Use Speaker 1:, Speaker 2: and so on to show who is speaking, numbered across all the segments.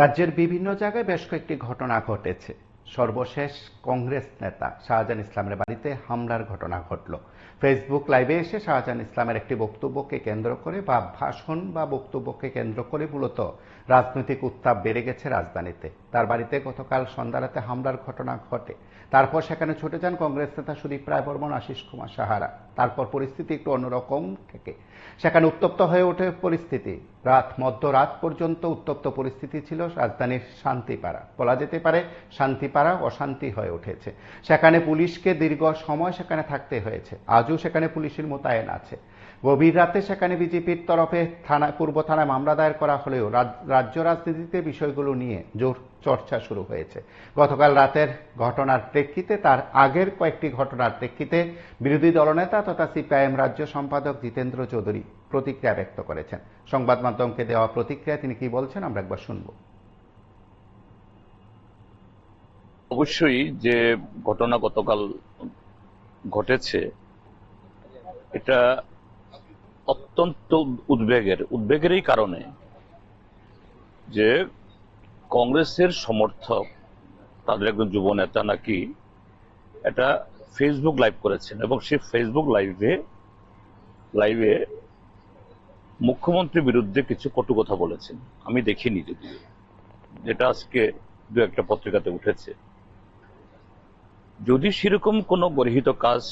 Speaker 1: রাজ্যের বিভিন্ন জায়গায় বেশ কয়েকটি ঘটনা ঘটেছে। সর্বশেষ কংগ্রেস নেতা শাহজাহান ইসলামের বাড়িতে হামলার ঘটনা ঘটল। ফেসবুক লাইভে এসে শাহজাহান ইসলামের একটি বক্তব্যকে কেন্দ্র করে বা ভাষণ বা বক্তব্যকে কেন্দ্র করে মূলত রাজনৈতিক উত্তাপ বেড়ে গেছে রাজধানীতে। তার বাড়িতে গতকাল সন্ধ্যা রাতে হামলার ঘটনা ঘটে। তারপর সেখানে ছুটে যান কংগ্রেস নেতা সুদীপ রায় বর্মন, আশিস কুমার সাহারা। তারপর পরিস্থিতি একটু অন্যরকম থেকে সেখানে উত্তপ্ত হয়ে ওঠে পরিস্থিতি। মধ্যরাত পর্যন্ত উত্তপ্ত পরিস্থিতি ছিল রাজধানীর শান্তিপাড়া। বলা যেতে পারে শান্তিপাড়া অশান্তি হয়ে উঠেছে। সেখানে পুলিশকে দীর্ঘ সময় সেখানে থাকতে হয়েছে। আজও সেখানে পুলিশের মোতায়েন আছে। গভীর রাতে সেখানে বিজেপির তরফে পূর্ব থানায় মামলা দায়ের করা হলেও রাজ্য রাজনীতিতে বিষয়গুলো নিয়ে জোর চর্চা শুরু হয়েছে। গতকাল রাতের ঘটনার প্রেক্ষিতে, তার আগের কয়েকটি ঘটনার প্রেক্ষিতে বিরোধী দলনেতা তথা সিপিআইএম রাজ্য সম্পাদক জিতেন্দ্র চৌধুরী প্রতিক্রিয়া ব্যক্ত করেছেন। সংবাদ মাধ্যমকে দেওয়া প্রতিক্রিয়া তিনি কি বলছেন আমরা একবার শুনব।
Speaker 2: অবশ্যই যে ঘটনা গতকাল ঘটেছে এটা অত্যন্ত উদ্বেগেরই কারণে যে কংগ্রেসের সমর্থক তাদের একজন যুব নেতা নাকি এটা ফেসবুক লাইভ করেছেন এবং সেই ফেসবুক লাইভে মুখ্যমন্ত্রীর বিরুদ্ধে কিছু কটু কথা বলেছেন। আমি দেখিনি, যদি যেটা আজকে দু একটা পত্রিকাতে উঠেছে। যদি সেরকম কোনো গর্হিত কাজ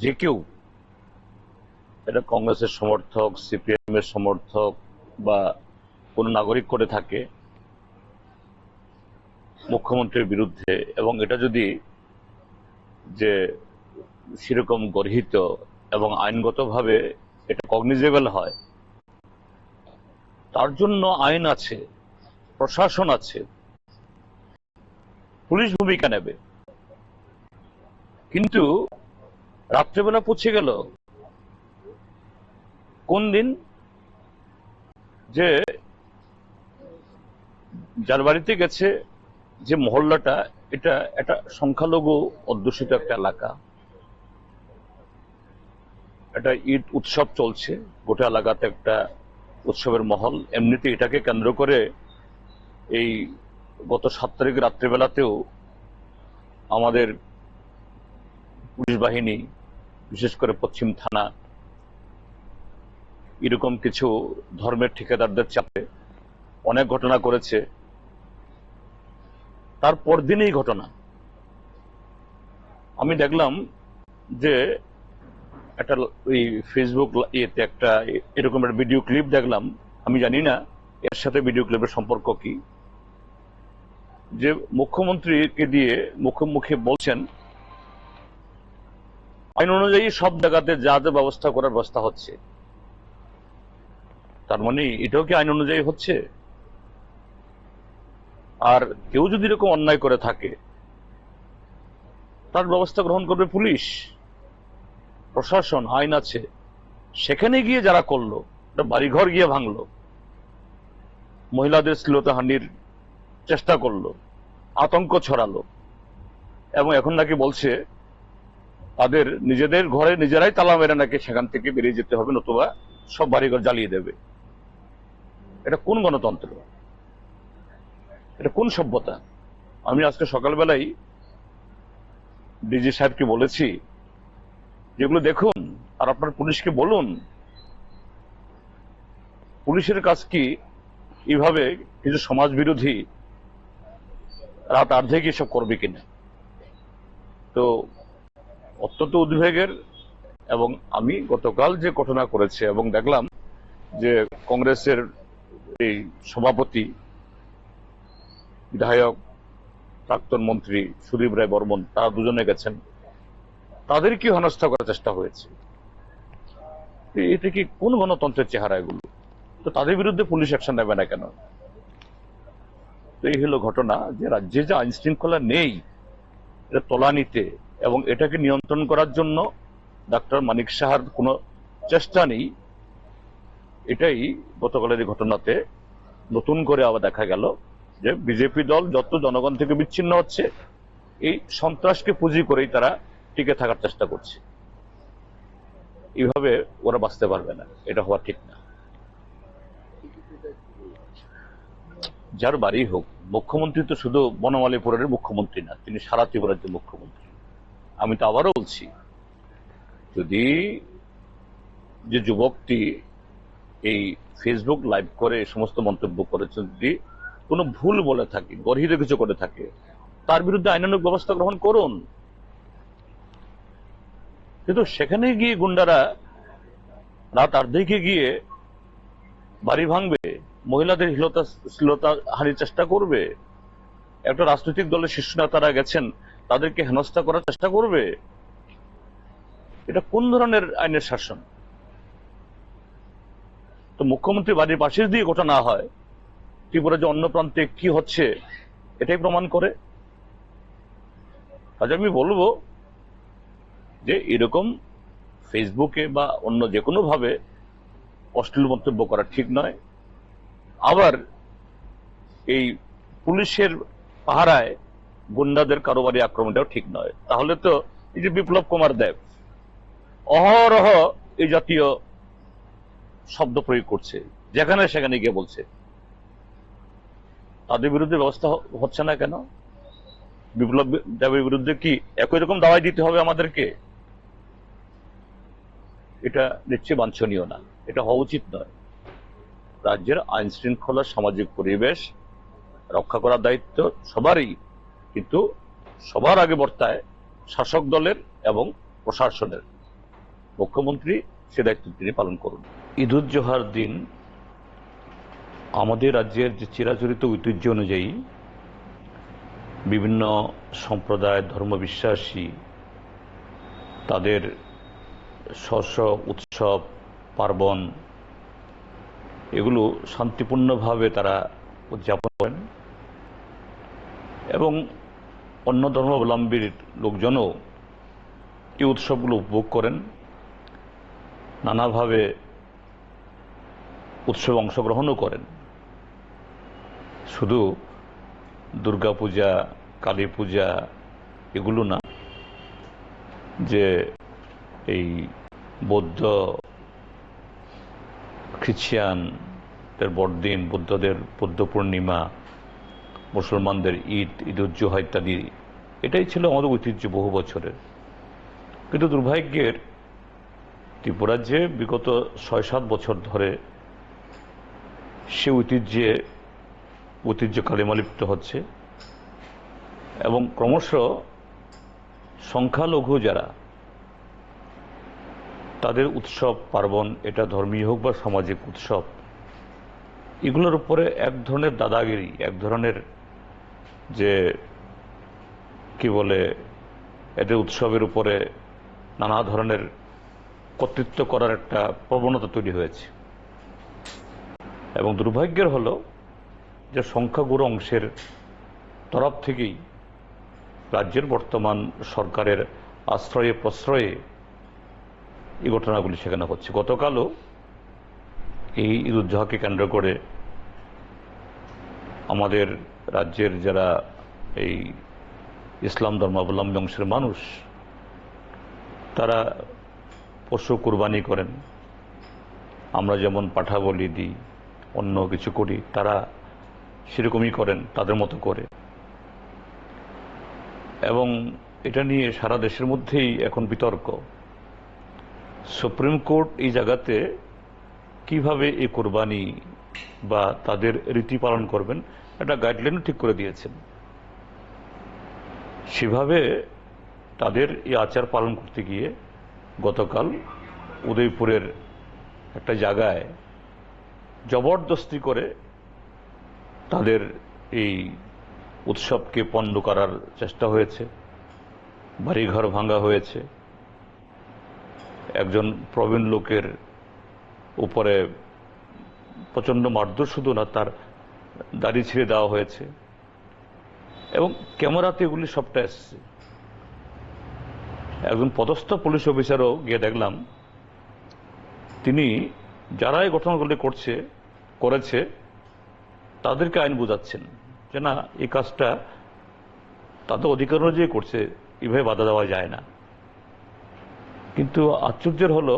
Speaker 2: যে কেউ, এটা কংগ্রেসের সমর্থক, সিপিএম এর সমর্থক বা কোন নাগরিক করে থাকে মুখ্যমন্ত্রীর বিরুদ্ধে, এবং এটা যদি যে সেরকম গর্হিত এবং আইনগতভাবে এটা কগনিজেবল হয়, তার জন্য আইন আছে, প্রশাসন আছে, পুলিশ ভূমিকা নেবে। কিন্তু রাত্রেবেলা পৌঁছে গেল কোন দিন যে যার বাড়িতে গেছে, যে মহল্লাটা, এটা একটা সংখ্যালঘু অধ্যুষিত একটা এলাকা। একটা ঈদ উৎসব চলছে, গোটা এলাকাতে একটা উৎসবের মহল। এমনিতে এটাকে কেন্দ্র করে এই গত 7 তারিখ রাত্রেবেলাতেও আমাদের পুলিশ বাহিনী, বিশেষ করে পশ্চিম থানা, এরকম কিছু ধর্মের ঠিকাদারদের চাপে অনেক ঘটনা করেছে। তার পরদিনই ঘটনা আমি দেখলাম যে একটা ওই ফেসবুক ইয়েতে একটা এরকম একটা ভিডিও ক্লিপ দেখলাম। আমি জানি না এর সাথে ভিডিও ক্লিপের সম্পর্ক কি, যে মুখ্যমন্ত্রীকে দিয়ে মুখে বলছেন আইন অনুযায়ী সব জায়গাতে যা যা ব্যবস্থা করার ব্যবস্থা হচ্ছে। তার মানে এটাও কি আইন অনুযায়ী হচ্ছে? আর কেউ যদি এরকম অন্যায় করে থাকে তার ব্যবস্থা গ্রহণ করবে পুলিশ, প্রশাসন, আইন আছে। সেখানে গিয়ে যারা করলো, বাড়িঘর গিয়ে ভাঙলো, মহিলাদের শ্লীলতাহানির চেষ্টা করলো, আতঙ্ক ছড়ালো, এবং এখন নাকি বলছে তাদের নিজেদের ঘরে নিজেরাই তালা মেরে নাকি সেখান থেকে বেরিয়ে যেতে হবে, নতুবা সব বাড়িঘর জ্বালিয়ে দেবে। এটা কোন গণতন্ত্র? এটা কোন সভ্যতা? আমি আজকে সকালবেলায় ডিজি সাহেবকে বলেছি, যেগুলো দেখুন আর আপনার পুলিশকে বলুন, পুলিশের কাজ কি এইভাবে কিছু সমাজ বিরোধী রাত অর্ধেক এসব করবে কিনা। তো অত্যন্ত উদ্বেগের। এবং আমি গতকাল যে ঘটনা করেছে এবং দেখলাম যে কংগ্রেসের এই সভাপতি, বিধায়ক, প্রাক্তন মন্ত্রী সুদীপ রায় বর্মন, তারা দুজনে গেছেন, তাদেরকে হেনস্থা করার চেষ্টা হয়েছে। এটা কি কোন গণতন্ত্রের চেহারা এগুলো? তো তাদের বিরুদ্ধে পুলিশ অ্যাকশন নেবে না কেন? তো এই হলো ঘটনা, যে রাজ্যে যে আইন শৃঙ্খলা নেই এটা তলানিতে, এবং এটাকে নিয়ন্ত্রণ করার জন্য ডাক্তার মানিক সাহার কোনো চেষ্টা নেই। এটাই গতকালের এই ঘটনাতে নতুন করে আবার দেখা গেল যে বিজেপি দল যত জনগণ থেকে বিচ্ছিন্ন হচ্ছে, এই সন্ত্রাসকে পুঁজি করেই তারা টিকে থাকার চেষ্টা করছে। এইভাবে ওরা বাঁচতে পারবে না, এটা হওয়া ঠিক না। যার বাড়ি হোক, মুখ্যমন্ত্রী তো শুধু বনমালীপুরের মুখ্যমন্ত্রী না, তিনি সারা ত্রিপুরার মুখ্যমন্ত্রী। আমি তো আবারও বলছি, যদি যে যুবকটি এই ফেসবুক লাইভ করে এই সমস্ত মন্তব্য করেছে, যদি কোনো ভুল বলে থাকে, গর্হিত কিছু করে থাকে, তার বিরুদ্ধে আইনানুগ ব্যবস্থা গ্রহণ করুন। কিন্তু সেখানে গিয়ে গুন্ডারা রাত আর্ধেকে গিয়ে বাড়ি ভাঙবে, মহিলাদের শ্লীলতা হানির চেষ্টা করবে, একটা রাজনৈতিক দলের শীর্ষ নেতারা গেছেন তাদেরকে হেনস্থা করার চেষ্টা করবে, এটা কোন ধরনের আইনের শাসন? তো মুখ্যমন্ত্রী বাড়ির পাশে দিয়ে ঘটনা হয়, ত্রিপুরা যে অন্য প্রান্তে কি হচ্ছে এটাই প্রমাণ করে। আজ আমি বলবো যে এরকম ফেসবুকে বা অন্য যে কোনো ভাবে অশ্লীল মন্তব্য করা ঠিক নয়। আবার এই পুলিশের পাহারায় গুন্ডাদের কারোবারি আক্রমণটাও ঠিক নয়। তাহলে তো এই যে বিপ্লব কুমার দেব অহরহ এই জাতীয় শব্দ প্রয়োগ করছে, যেখানে সেখানে গিয়ে বলছে, তাদের বিরুদ্ধে ব্যবস্থা হচ্ছে না কেন? বিপ্লব দেবের বিরুদ্ধে কি একই রকম দাওয়াই দিতে হবে আমাদেরকে? এটা নিশ্চয়ই বাঞ্ছনীয় না, এটা হওয়া উচিত নয়। রাজ্যের আইন শৃঙ্খলা, সামাজিক পরিবেশ রক্ষা করার দায়িত্ব সবারই, কিন্তু সবার আগে বর্তায় শাসক দলের এবং প্রশাসনের। মুখ্যমন্ত্রী সে দায়িত্ব তিনি পালন করুন। ঈদুজ্জোহার দিন আমাদের রাজ্যের যে চিরাচরিত ঐতিহ্য অনুযায়ী বিভিন্ন সম্প্রদায়, ধর্মবিশ্বাসী তাদের স্ব উৎসব পার্বণ এগুলো শান্তিপূর্ণভাবে তারা উদযাপন করেন, এবং অন্য ধর্মাবলম্বীর লোকজনও এই উৎসবগুলো উপভোগ করেন, নানাভাবে উৎসবে অংশগ্রহণও করেন। শুধু দুর্গাপূজা, কালী পূজা এগুলো না, যে এই বৌদ্ধ, খ্রিস্টানদের বড়দিন, বুদ্ধদের বুদ্ধ পূর্ণিমা, মুসলমানদের ঈদ, ঈদুজ্জোহা ইত্যাদি, এটাই ছিল আমাদের ঐতিহ্য বহু বছরের। কিন্তু দুর্ভাগ্যের ত্রিপুরার যে বিগত ৬-৭ বছর ধরে সে ঐতিহ্য কালিমালিপ্ত হচ্ছে, এবং ক্রমশ সংখ্যালঘু যারা তাদের উৎসব পার্বণ, এটা ধর্মীয় হোক বা সামাজিক উৎসব, এগুলোর উপরে এক ধরনের দাদাগিরি, এক ধরনের যে কি বলে, এদের উৎসবের উপরে নানা ধরনের কর্তৃত্ব করার একটা প্রবণতা তৈরি হয়েছে। এবং দুর্ভাগ্যের হলো যে সংখ্যাগুরু অংশের তরফ থেকেই রাজ্যের বর্তমান সরকারের আশ্রয়ে প্রশ্রয়ে এই ঘটনাগুলি সেখানে হচ্ছে। গতকালও এই ঈদুজ্জোহাকে কেন্দ্র করে আমাদের রাজ্যের যারা এই ইসলাম ধর্মাবলম্বী অংশের মানুষ, তারা পশু কুরবানি করেন। আমরা যেমন পাঠা বলি দিই, অন্য কিছু করি, তারা সেরকমই করেন তাদের মতো করে। এবং এটা নিয়ে সারা দেশের মধ্যেই এখন বিতর্ক। সুপ্রিম কোর্ট এই জায়গাতে কিভাবে এই কোরবানি বা তাদের রীতি পালন করবেন একটা গাইডলাইনও ঠিক করে দিয়েছেন। সেভাবে তাদের এই আচার পালন করতে গিয়ে গতকাল উদয়পুরের একটা জায়গায় জবরদস্তি করে তাদের এই উৎসবকে পণ্ড করার চেষ্টা হয়েছে, বাড়িঘর ভাঙা হয়েছে, একজন প্রবীণ লোকের উপরে প্রচণ্ড মারধর, শুধু না, তার দাড়ি ছিঁড়ে দেওয়া হয়েছে, এবং ক্যামেরাতে এগুলি সবটা এসছে। একজন পদস্থ পুলিশ অফিসারও গিয়ে দেখলাম, তিনি যারা এই ঘটনাগুলি করেছে তাদেরকে আইন বোঝাচ্ছেন যে না, এই কাজটা তাদের অধিকার অনুযায়ী করছে, এভাবে বাধা দেওয়া যায় না। কিন্তু আশ্চর্যের হলো,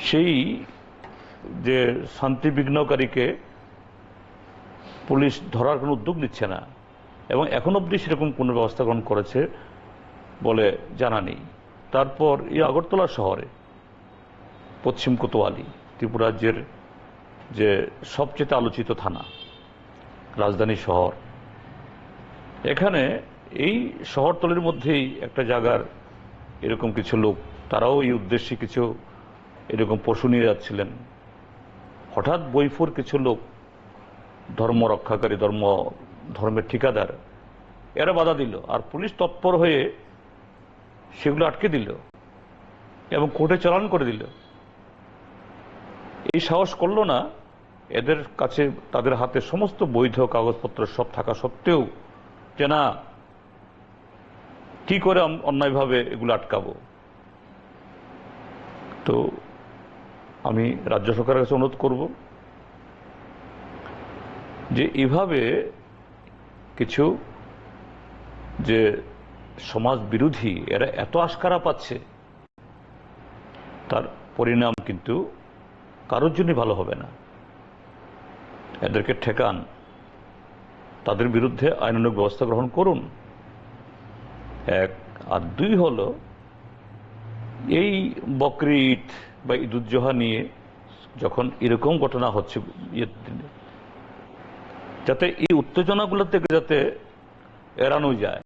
Speaker 2: সেই যে শান্তি বিঘ্নকারীকে পুলিশ ধরার কোনো উদ্যোগ নিচ্ছে না, এবং এখন অবধি সেরকম কোনো ব্যবস্থা গ্রহণ করেছে বলে জানা নেই। তারপর এই আগরতলা শহরে পশ্চিম কোতোয়ালি, ত্রিপুরা রাজ্যের যে সবচেয়ে আলোচিত থানা, রাজধানী শহর, এখানে এই শহরতলির মধ্যেই একটা জায়গার এরকম কিছু লোক, তারাও এই উদ্দেশ্যে কিছু এরকম পশু নিয়ে যাচ্ছিলেন। হঠাৎ বৈফুর কিছু লোক, ধর্ম রক্ষাকারী, ধর্মের ঠিকাদার, এরা বাধা দিল, আর পুলিশ তৎপর হয়ে সেগুলো আটকে দিল এবং কোর্টে চালান করে দিল। এই সাহস করলো না এদের কাছে, তাদের হাতে সমস্ত বৈধ কাগজপত্র সব থাকা সত্ত্বেও, যে না, কি করে অন্যায়ভাবে এগুলো আটকাবো। তো আমি রাজ্য সরকারের কাছে অনুরোধ করব যে এভাবে কিছু যে সমাজ বিরোধী, এরা এত আশকারা পাচ্ছে, তার পরিণাম কিন্তু কারোর জন্যই ভালো হবে না। এদেরকে ঠেকান, তাদের বিরুদ্ধে আইনানুগ ব্যবস্থা গ্রহণ করুন, এক। আর দুই হলো, এই বকরি ঈদ বা ঈদুজ্জোহা নিয়ে যখন এরকম ঘটনা হচ্ছে, যাতে এই উত্তেজনাগুলো থেকে যাতে এড়ানো যায়।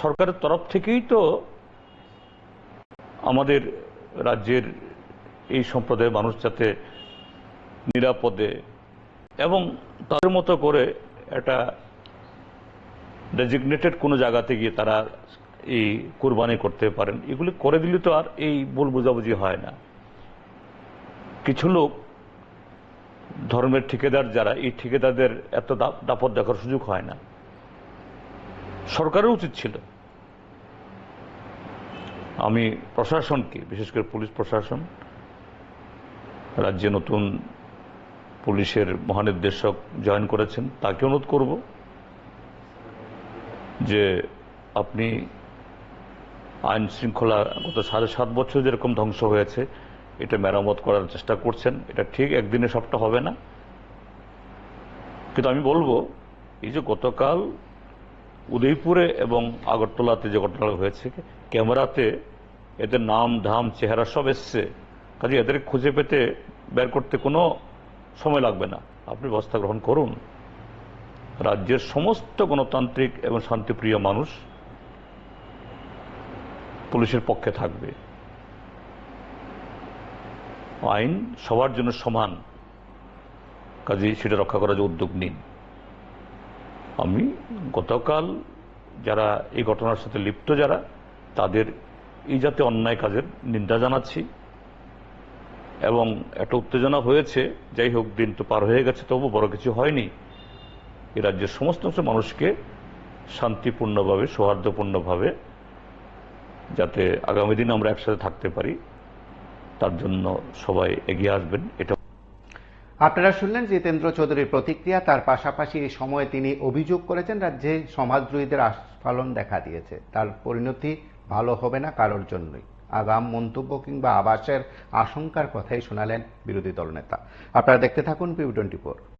Speaker 2: সরকারের তরফ থেকেই তো আমাদের রাজ্যের এই সম্প্রদায়ের মানুষ যাতে নিরাপদে এবং তাদের মতো করে একটা ডেজিগনেটেড কোনো জায়গাতে গিয়ে তারা এই কোরবানি করতে পারেন, এগুলি করে দিলে তো আর এই ভুল বোঝাবুঝি হয় না। কিছু লোক, ধর্মের ঠিকাদার যারা, এই ঠিকাদারদের এত দাপট দেখার সুযোগ হয় না। সরকারের উচিত ছিল, আমি প্রশাসনকে, বিশেষ করে পুলিশ প্রশাসন, রাজ্যে নতুন পুলিশের মহানির্দেশক জয়েন করেছেন, তাকে অনুরোধ করব যে আপনি আইন শৃঙ্খলা গত 7.5 বছর যেরকম ধ্বংস হয়েছে, এটা মেরামত করার চেষ্টা করছেন। এটা ঠিক একদিনে সবটা হবে না, কিন্তু আমি বলবো, এই যে গতকাল উদয়পুরে এবং আগরতলাতে যে ঘটনা হয়েছে, ক্যামেরাতে এদের নাম ধাম চেহারা সব এসছে, কাজে এদের খুঁজে পেতে বের করতে কোনো সময় লাগবে না। আপনি ব্যবস্থা গ্রহণ করুন। রাজ্যের সমস্ত গণতান্ত্রিক এবং শান্তিপ্রিয় মানুষ পুলিশের পক্ষে থাকবে। আইন সবার জন্য সমান, কাজে সেটা রক্ষা করার যে উদ্যোগ নিন। আমি গতকাল যারা এই ঘটনার সাথে লিপ্ত, যারা, তাদের এই জাতীয় অন্যায় কাজের নিন্দা জানাচ্ছি। এবং একটা উত্তেজনা হয়েছে, যাই হোক, দিন তো পার হয়ে গেছে, তবু বড় কিছু হয়নি। এই রাজ্যের সমস্ত মানুষকে শান্তিপূর্ণভাবে, সৌহার্দ্যপূর্ণভাবে যাতে আগামী দিন আমরা একসাথে থাকতে পারি, তার জন্য সবাই এগিয়ে আসবেন। এটা
Speaker 1: আপনারা শুনলেন জিতেন্দ্র চৌধুরীর প্রতিক্রিয়া। তার পাশাপাশি এই সময়ে তিনি অভিযোগ করেছেন রাজ্যে সমাজদ্রোহীদের আস্ফালন দেখা দিয়েছে, তার পরিণতি ভালো হবে না কারোর জন্যই। আগাম মন্তব্য কিংবা আবাসের আশঙ্কার কথাই শোনালেন বিরোধী দলনেতা। আপনারা দেখতে থাকুন PV24।